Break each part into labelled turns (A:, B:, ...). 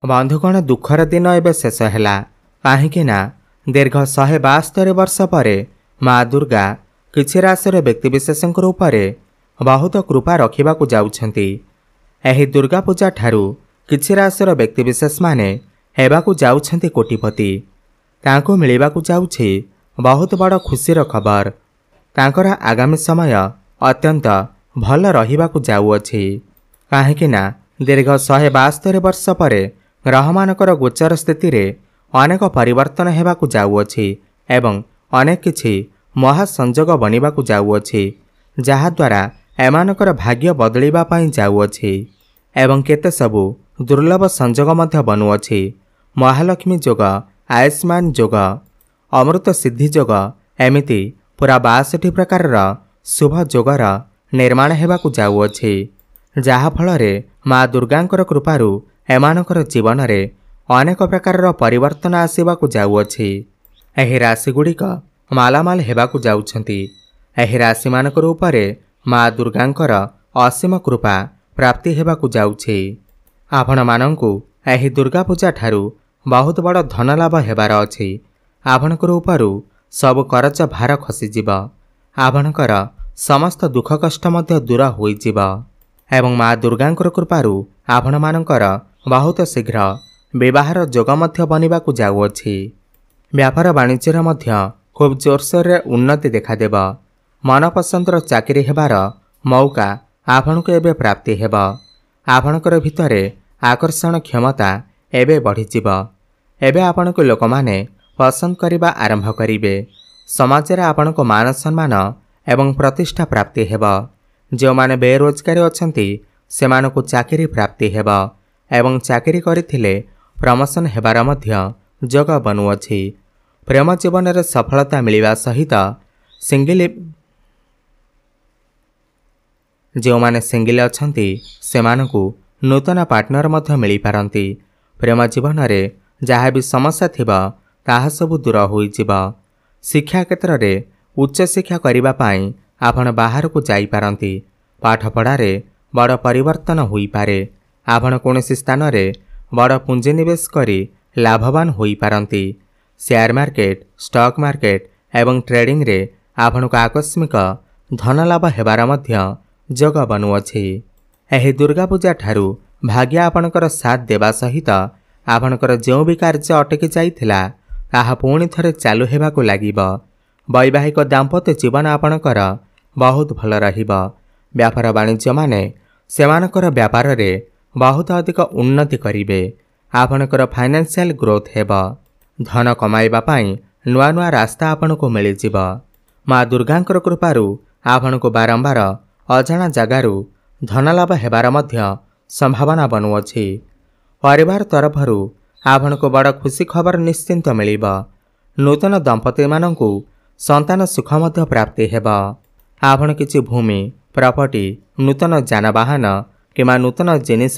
A: बंधुगण दुखर दिन एवं शेष है कहीं दीर्घ 172 वर्ष पर माँ दुर्गा किछि राशि व्यक्तिविशेषों बहुत कृपा रखा जाउछंती। एही दुर्गा पूजा ठारू किछि राशि व्यक्तिविशेष माने हेबाकु जाउछंती कोटिपति। तांको मिलिबाकु जाउछि बहुत बड़ खुशीर खबर। तांकर आगामी समय अत्यंत भल रहिबाकु जाउअछि काहेकि ना दीर्घ 172 वर्ष पर ग्रहमानकर गोचर स्थिति रे अनेक परिवर्तन हेबाकु जाउअछि एवं अनेक किछि महासंजोग बनिबाकु जाउअछि जहा द्वारा एमानकर भाग्य बदलिबा पई जाउअछि एवं केते सबु दुर्लभ संजोग मध्य बनुअछि। महालक्ष्मी जोग, आयुष्मान जोग, अमृत सिद्धि जोग एमिति पूरा 62 प्रकार शुभ जोगर निर्माण हेबाकु जाउअछि जहा फलरे माँ दुर्गांकर कृपारु एमानकर जीवन रे अनेक प्रकार परिवर्तन आसिबाकु जाउअछि। एही राशि गुड़िक मालामाल हेबाकु जाउछंती। एही राशि मानकर उपरे माँ दुर्गांकर असीम कृपा प्राप्ति हेबाकु जाउछि। आपण मानंकु एही दुर्गा पूजा ठारू बहुत बड़ धन लाभ हेबार अछि। आपणकर उपरु सब करज भार खसीजिब। आपणकर समस्त दुख कष्ट मध्य दूर होइजिब एवं माँ दुर्गांकर कृपारु आपण मानंकर बहुत शीघ्र विवाहर जोग मध्य बनिबाकु जाउअछि। व्यापार वाणिज्य मध्य खूब जोरसोर रे उन्नति देखादेब। मनपसंदर चाकरी हेबार मौका आपणको एबे प्राप्ति हेब। आपणकर भितरे आकर्षण क्षमता एबे बढ़िजिब। एबे आपणको लोकमाने पसंद करिबा आरंभ करिवे। समाज रे आपणको मान सम्मान एवं प्रतिष्ठा प्राप्ति हेब। जो माने बेरोजगारी अछंती सेमानकु चाकरी प्राप्ति हेब एवं चाकरी करिथिले प्रमोशन हेबार मध्य जोग बनुअछि। प्रेम जीवन रे सफलता मिलिबा सहित जो माने सिंगल अछंती सेमानकु नूतन पार्टनर मध्य मिली पारंती। प्रेम जीवन रे जहाँ भी समस्या थिबा ताहा सब दूर होइजिब। शिक्षा क्षेत्र रे उच्च शिक्षा करिबा पाई आपण बाहर को जाई पारंती। पाठ पढ़ारे बड़ परिवर्तन होई पारे। आपण कोनोसी स्थान रे बड़ पुंजी निवेश करी लाभवान होई पारंती। शेयर मार्केट, स्टॉक मार्केट एवं ट्रेडिंग रे आपण को आकस्मिक धन लाभ हेबार मध्य जोग बनुअछि। एही दुर्गा पूजा ठारू भाग्य आपणकर साथ देवा सहित आपणकर जो भी कार्य अटकी जाइथिला ताहा पुणी थरे चालू हेबाकु लागिब। वैवाहिक दाम्पत्य जीवन आपणकर बहुत भल रहिब। व्यापार वाणिज्य माने सेमानकर व्यापार रे बहुत अधिक उन्नति करिवे। आपणकर फाइनेंशियल ग्रोथ हेब। धन कमाइबा पाई नुआ नुआ रास्ता आपणको मिलिजिब। माँ दुर्गांकर कृपारु आपणको बारंबार अजाणा जगारू धन लाभ हेबार मध्य संभावना बनुअछि। परिवार तरफरु आपणको बड़ खुशी खबर निश्चिंत मिलिब। नूतन दंपति मानंकु संतान सुख मध्य प्राप्ति हेब। आपण किछि भूमि, प्रॉपर्टी, नूतन जानवाहन किमा नूतन जिनिस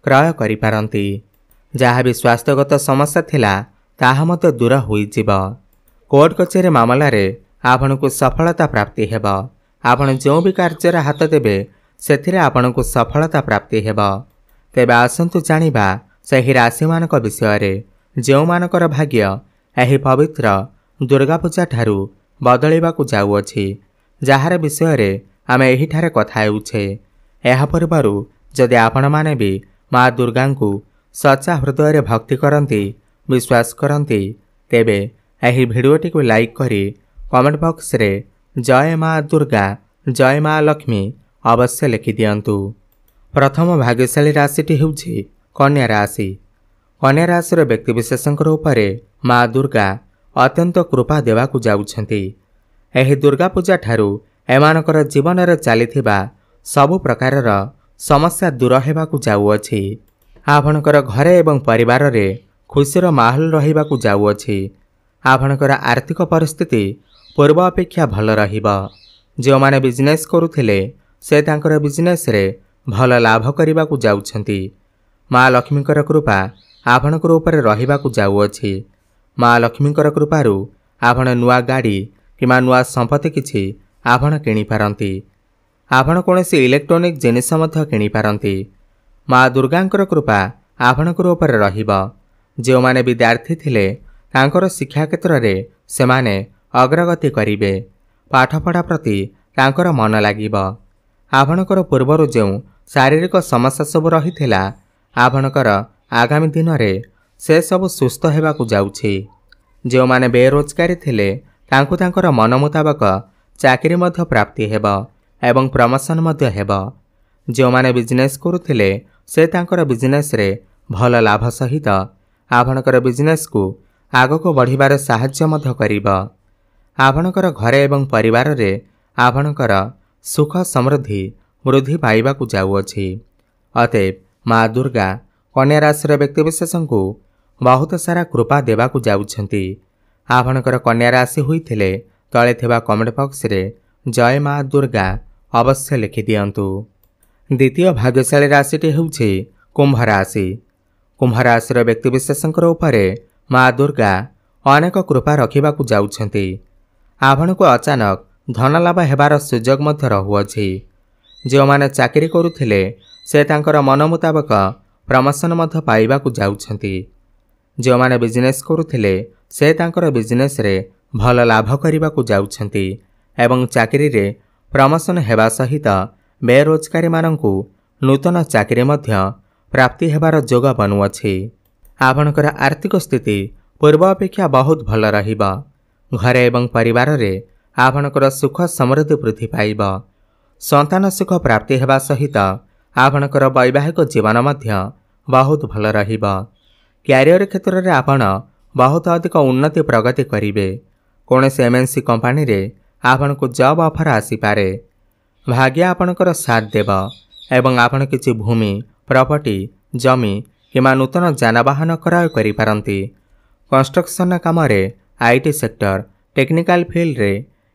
A: क्रय करि पारंती। जहाँ भी स्वास्थ्यगत समस्या थिला ताहा मध्य दूर होइजिब। कोर्ट कचेरी मामला रे आपणको सफलता प्राप्ति हेब। आपण जो भी कार्य हाथ देबे सेथिरे आपणको सफलता प्राप्ति हेब। तेबे आसंतु जानिबा सही राशि मानक विषय रे जो मानकर भाग्य एही पवित्र दुर्गा पूजा ठारू बदलिबाकु जाउअछि जहार विषय रे आमे एही ठारे कथा हेउछे। एहा परिवारु जदि आपण माने भी माँ दुर्गांकु सच्चा हृदय रे भक्ति करंती, विश्वास करंती तेबे एही भिडियोटी को लाइक करी कमेंट बॉक्स रे जय माँ दुर्गा, जय माँ लक्ष्मी अवश्य लिखि दियंतु। प्रथम भाग्यशाली राशिटी हेउछि कन्या राशि। कन्या राशि व्यक्तिविशेषंकर उपरे माँ दुर्गा अत्यंत कृपा देवाकु जाउछंती। एही दुर्गा पूजा ठारू एमानकर जीवन रे चलीथिबा सबु प्रकारर समस्या दूर हेबाकु जाउअछि। आपणकर घरे एवं परिवार रे खुशीर माहौल रहिबाकु जाउअछि। आपणकर आर्थिक परिस्थिति पूर्व अपेक्षा भल रहिब। जो माने बिजनेस करुथिले से तांकर बिजनेस रे भल लाभ करिबाकु जाउछंती। माँ लक्ष्मीकर कृपा आपणकर उपरे रहिबाकु जाउअछि। माँ लक्ष्मीकर कृपारु आपण नुआ गाड़ी किमा नुआ संपत्ति किछि आपण किनि पारंती। आपण कोनोसी इलेक्ट्रॉनिक जिनिस मध्य किनि पारंती। माँ दुर्गांकर कृपा आपणकर उपर रहिबा। जेउमाने विद्यार्थी थिले तांकर शिक्षा क्षेत्र रे सेमाने अग्रगति करिवे। पाठपढ़ा प्रति तांकर मन लागिबा। आपणकर पूर्वरु जेउ शारीरिक समस्या सब रहिथिला आपणकर आगामी दिन रे से सब सुस्थ हेबाकु जाउछि। जेउमाने बेरोजगारी थिले तांकु तांकर मन मुताबक चाकरी मध्य प्राप्ति हेबा एवं प्रमोशन मध्य हेबा। जेउमाने बिजनेस करुथिले से तांकर बिजनेस रे भल लाभ सहित आपणकर बिजनेस को आगको बढ़िबार साहाय्य मध्य करिबा। आपणकर घरे एवं परिवार रे आपणकर सुख समृद्धि वृद्धि पाइबाकु जाउअछि। अतएव माँ दुर्गा कन्या राशि व्यक्तिविशेष को बहुत सारा कृपा देवाकु जाउछंती। आपणकर कन्या राशि होइथिले तळे थिबा कमेंट बॉक्स रे जय माँ दुर्गा अवश्य लिखि दियंतु। द्वितीय भाग्यशाली राशिटी हेउछि कुंभ राशि। कुंभ राशि व्यक्तिविशेषकर उपरे माँ दुर्गा अनेक कृपा रखिबाकु जाउछंती। आपणको अचानक धन लाभ हेबार सुजोग मध्य रहुअछि। जेउमाने चाकरी करुथिले से तांकर मन मुताबक प्रमोशन मध्य पाइबाकु जाउछंती। जेउमाने बिजनेस करुथिले से तांकर बिजनेस रे भल लाभ करिबाकु जाउछंती एवं चाकरी रे प्रमोशन हेबा सहित बेरोजगारी मानंकु नूतन चाकरी मध्य प्राप्ति हेबार जोग बनुअछि। आपणकर आर्थिक स्थिति पूर्व अपेक्षा बहुत भल रहिबा। घरे एवं परिवार रे आपणकर सुख समृद्धि वृद्धि पाइब। संतान सुख प्राप्ति हेबा सहित आपणकर वैवाहिक जीवन मध्य बहुत भल रहिबा। क्यारियर क्षेत्र रे आपण बहुत अधिक उन्नति प्रगति करिवे। कोनोसी एमएनसी कंपनी रे आपनको जॉब ऑफर आसी पारे। भाग्य आपणकर साथ देव एवं आपण किछि भूमि प्रॉपर्टी जमी किमा नूतन जानवाहन क्रय करि पारंती। कंस्ट्रक्शन काम रे आईटी सेक्टर टेक्निकल फील्ड रे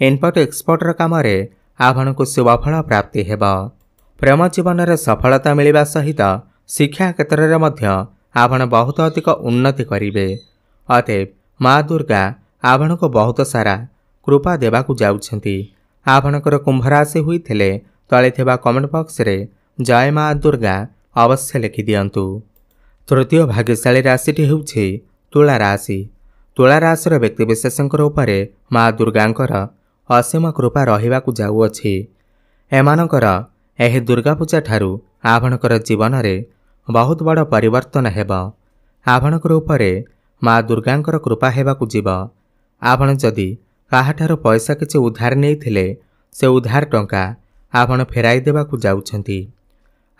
A: इनपुट एक्सपोर्ट काम रे आपनको शुभफल प्राप्ति हेबा। प्रेम जीवन रे सफलता मिलिबा सहित शिक्षा क्षेत्र रे मध्य आपण बहुत अधिक उन्नति करिवे। अतएव माँ दुर्गा आपनको बहुत सारा कृपा देवाकु जाउछंती। आपणकर कुंभ राशि होइथिले तळे थिबा कमेंट बॉक्स रे जय माँ दुर्गा अवश्य लिखि दियंतु। तृतीय भाग्यशाली राशिटी हेउछि तुला राशि। तुला राशि व्यक्तिविशेषकर उपरे माँ दुर्गांकर असीम कृपा रहिबाकु जाउअछि। एमानकर एही दुर्गा पूजा ठारू आपणकर जीवन रे बहुत बड़ परिवर्तन हेबा। आपणकर उपरे माँ दुर्गांकर कृपा हेबाकु जीव। आपण जदि काहाठारू पैसा किछि उधार नेइथिले से उधार टंका आपण फेराई देबाकु जाउछंती।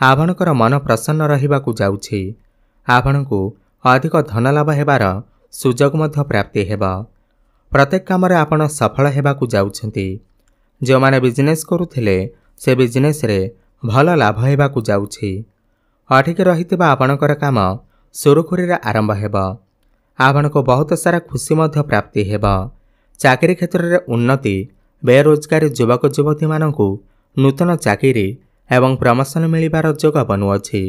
A: आपणकर मन प्रसन्न रहिबाकु जाउछि। आपणकु अधिक धन लाभ हेबार सुजोग मध्य प्राप्ति हेबा। प्रत्येक काम रे आपण सफल हेबाकु जाउछंती। जो माने बिजनेस करुथिले से बिजनेस रे भल लाभ हेबाकु जाउछि। अठिक रहितबा आपणकर काम सुरुखुरी रे आरंभ हेबा। आपणको बहुत सारा खुशी मध्य प्राप्ति हेबा। चाकरी क्षेत्र रे उन्नति बेरोजगारी युवक युवती मानंकु नूतन चाकरी एवं प्रमोशन मिलिबार जोग बनुअछि।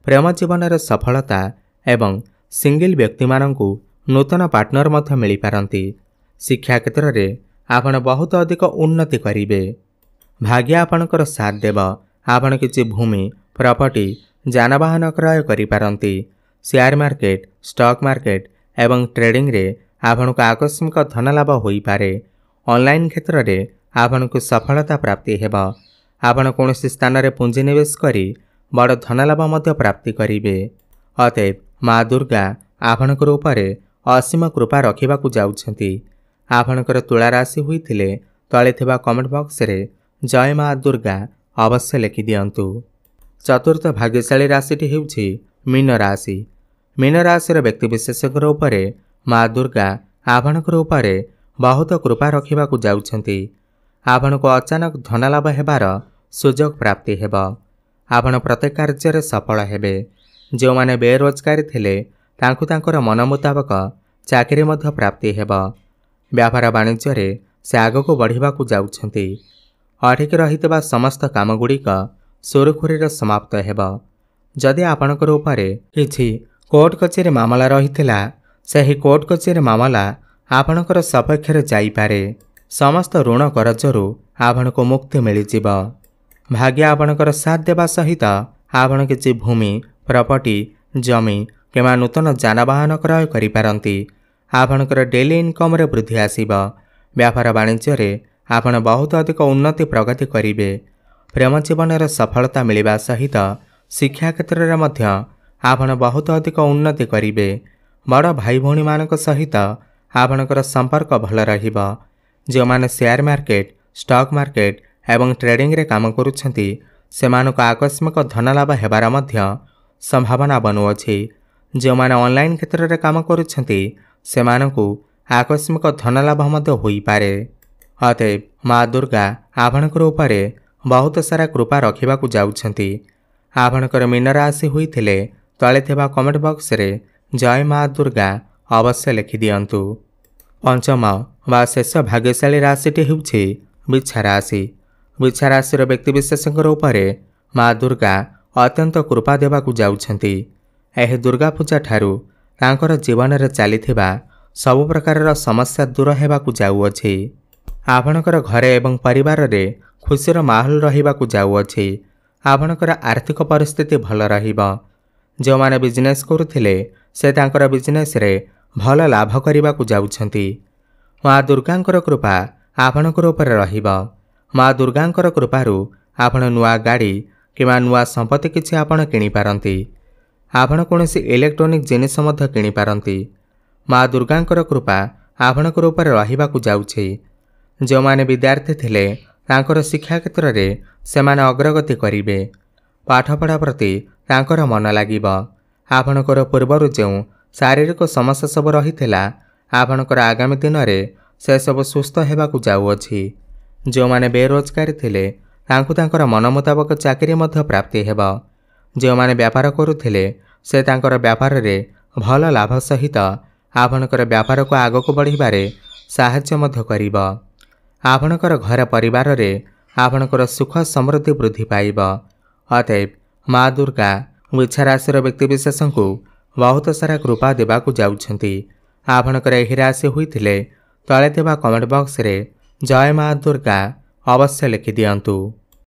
A: प्रेम जीवन रे सफलता एवं सिंगल व्यक्ति मानंकु नूतन पार्टनर मध्य मिली पारंती। शिक्षा क्षेत्र रे आपण बहुत अधिक उन्नति करिवे। भाग्य आपणकर साथ देव। आपण किछि भूमि प्रॉपर्टी जानवाहन क्रय करि पारंती। शेयर मार्केट स्टॉक मार्केट एवं ट्रेडिंग रे आपनको आकस्मिक धन लाभ होई पारे। ऑनलाइन क्षेत्र रे आपनको सफलता प्राप्ति हेबा। आपण कोनोसी स्थान रे पूंजी निवेश करी बड़ धन लाभ मध्य प्राप्ति करिवे। अतएव माँ दुर्गा आपणकर उपरे असीम कृपा रखिबाकु जाउछंती। आपणकर तुला राशि होइथिले तळे थिबा कमेंट बॉक्स रे जय माँ दुर्गा अवश्य लिखि दियंतु। चतुर्थ भाग्यशाली राशिटी हेउछि मीन राशि। मीन राशि व्यक्तिविशेषकर उपरे माँ दुर्गा आपणकर उपरे बहुत कृपा रखिबाकु जाउछंती। आपणको अचानक धन लाभ हेबार सुजोग प्राप्ति हेबा। आपण प्रत्येक कार्य रे सफल हेबे। जो माने बेरोजगारी थिले तांकु तांकर मन मुताबक चाकरी मध्य प्राप्ति हेबा। व्यापार वाणिज्य रे से आगको बढ़िबाकु जाउछंती। अठिक रहितबा समस्त काम गुड़िक सुरुखुरी रे समाप्त हेबा। जदि आपणकर उपरे किछि कोर्ट कचेरी मामला रहिथिला सेही कोर्ट कचेरी मामला आपणकर सपक्ष रे जाई पारे। समस्त ऋण करजरू आपणको मुक्ति मिलिजिब। भाग्य आपणकर साथ देबा सहित आपण किछि भूमि प्रॉपर्टी जमी किंवा नूतन जानवाहन क्रय करिपारंती। आपणकर डेली इनकम रे वृद्धि आसीब। व्यापार वाणिज्य आपण बहुत अधिक उन्नति प्रगति करिवे। प्रेम जीवन में सफलता मिलवा सहित शिक्षा क्षेत्र में मध्य आपण बहुत अधिक उन्नति करिवे। बड़ भाई भौणी मानक सहित आपणकर संपर्क भल रहिबा। जो माने शेयर मार्केट स्टॉक मार्केट एवं ट्रेडिंग रे काम करुछंती सेमानक आकस्मिक धनलाभ हेबार मध्य संभावना बनुअछि। जो माने ऑनलाइन क्षेत्र रे काम करुछंती सेमानकु आकस्मिक धनलाभ मध्य होई पारे। अतएव माँ दुर्गा आपणकर उपरे बहुत सारा कृपा रखिबाकु जाउछंती। आपणकर मीन राशि होइथिले तळे थिबा कमेंट बॉक्स रे जय माँ दुर्गा अवश्य लिखि दियंतु। पंचम वा शेष भाग्यशाली राशिटी हेउछि बिच्छा राशि। बिच्छा राशिर व्यक्तिविशेषकर उपरे माँ दुर्गा अत्यंत कृपा देवाकु जाउछंती। एही दुर्गा पूजा ठारू तांकर जीवन रे चलीथिबा सब प्रकारर समस्या दूर हेबाकु जाउअछि। आपणकर घरे एवं परिवार रे खुशीर माहौल रहिबाकु जाउअछि। आपणकर आर्थिक परिस्थिति भल रहिब। जो माने बिजनेस करुथिले से तांकर बिजनेस रे भल लाभ करिबाकु जाउछंती। माँ दुर्गांकर कृपा आपणकर उपरे रहिब। माँ दुर्गांकर कृपारू आपण नुआ गाड़ी किंवा नुआ संपत्ति किछि आपण किनि पारंती। आपण कोनोसी इलेक्ट्रॉनिक जिनिस मध्य किनि पारंती। माँ दुर्गांकर कृपा आपणकर उपरे रहिबाकु जाउछि। जो माने विद्यार्थी थिले तांकर शिक्षा क्षेत्र रे सेमाने अग्रगति करिवे। पाठपढ़ा प्रति तांकर मन लागिब। आपणकर पूर्वरु जो शारीरिक समस्या सब रहिथिला आपणकर आगामी दिन रे से सब सुस्थ हेबाकु जाउअछि। जो माने बेरोजगारी थिले तांकु तांकर मन मुताबक चाकरी मध्य प्राप्ति हेब। जो माने व्यापार करुथिले से तांकर व्यापार रे भल लाभ सहित आपणकर व्यापार को आगक बढ़िबारे साहाय्य मध्य करिब। आपणकर घर परिवार रे आपणकर सुख समृद्धि वृद्धि पाइब। अतएव माँ दुर्गा बिच्छा राशिर व्यक्तिविशेषଙ୍କୁ बहुत सारा कृपा देवाकु जाउछंती। आपणकर एही राशि होइथिले तळे थिबा कमेंट बॉक्स रे जय माँ दुर्गा अवश्य लिखि दियंतु।